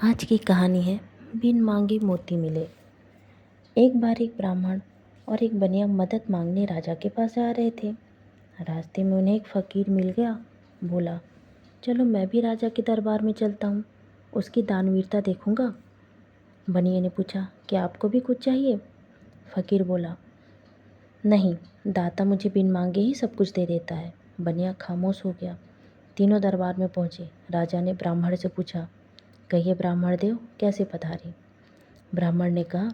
आज की कहानी है बिन मांगे मोती मिले। एक बार एक ब्राह्मण और एक बनिया मदद मांगने राजा के पास जा रहे थे। रास्ते में उन्हें एक फकीर मिल गया। बोला, चलो मैं भी राजा के दरबार में चलता हूँ, उसकी दानवीरता देखूंगा। बनिए ने पूछा, क्या आपको भी कुछ चाहिए? फकीर बोला, नहीं, दाता मुझे बिन मांगे ही सब कुछ दे देता है। बनिया खामोश हो गया। तीनों दरबार में पहुँचे। राजा ने ब्राह्मण से पूछा, कहिए ब्राह्मण देव, कैसे पधारे? ब्राह्मण ने कहा,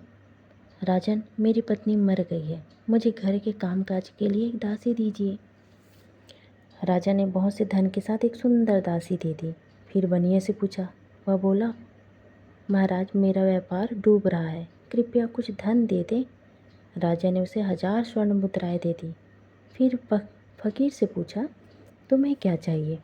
राजन, मेरी पत्नी मर गई है, मुझे घर के कामकाज के लिए एक दासी दीजिए। राजा ने बहुत से धन के साथ एक सुंदर दासी दे दी। फिर बनिए से पूछा। वह बोला, महाराज, मेरा व्यापार डूब रहा है, कृपया कुछ धन दे दें। राजा ने उसे 1000 स्वर्ण मुद्राएं दे दी। फिर फकीर से पूछा, तुम्हें क्या चाहिए?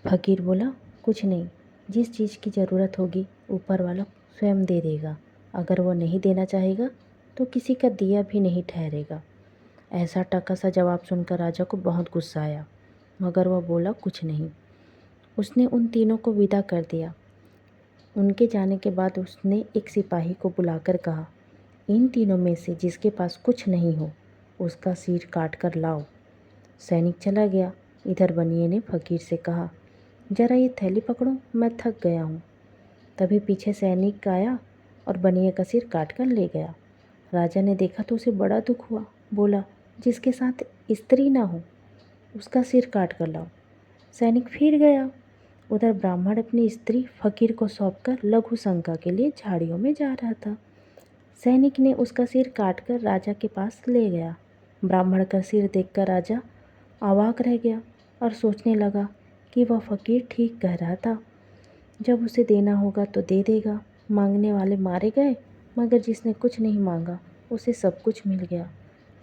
फकीर बोला, कुछ नहीं, जिस चीज़ की ज़रूरत होगी ऊपर वाला स्वयं दे देगा। अगर वो नहीं देना चाहेगा तो किसी का दिया भी नहीं ठहरेगा। ऐसा टका सा जवाब सुनकर राजा को बहुत गुस्सा आया, मगर वह बोला कुछ नहीं। उसने उन तीनों को विदा कर दिया। उनके जाने के बाद उसने एक सिपाही को बुलाकर कहा, इन तीनों में से जिसके पास कुछ नहीं हो उसका सिर काट कर लाओ। सैनिक चला गया। इधर बनिए ने फकीर से कहा, जरा ये थैली पकड़ो, मैं थक गया हूँ। तभी पीछे सैनिक आया और बनिए का सिर काट कर ले गया। राजा ने देखा तो उसे बड़ा दुख हुआ। बोला, जिसके साथ स्त्री ना हो उसका सिर काट कर लाओ। सैनिक फिर गया। उधर ब्राह्मण अपनी स्त्री फकीर को सौंपकर लघु शंका के लिए झाड़ियों में जा रहा था। सैनिक ने उसका सिर काट कर राजा के पास ले गया। ब्राह्मण का सिर देखकर राजा अवाक रह गया और सोचने लगा कि वह फकीर ठीक कह रहा था। जब उसे देना होगा तो दे देगा। मांगने वाले मारे गए, मगर जिसने कुछ नहीं मांगा उसे सब कुछ मिल गया।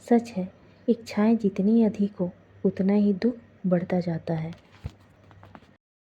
सच है, इच्छाएं जितनी अधिक हो उतना ही दुख बढ़ता जाता है।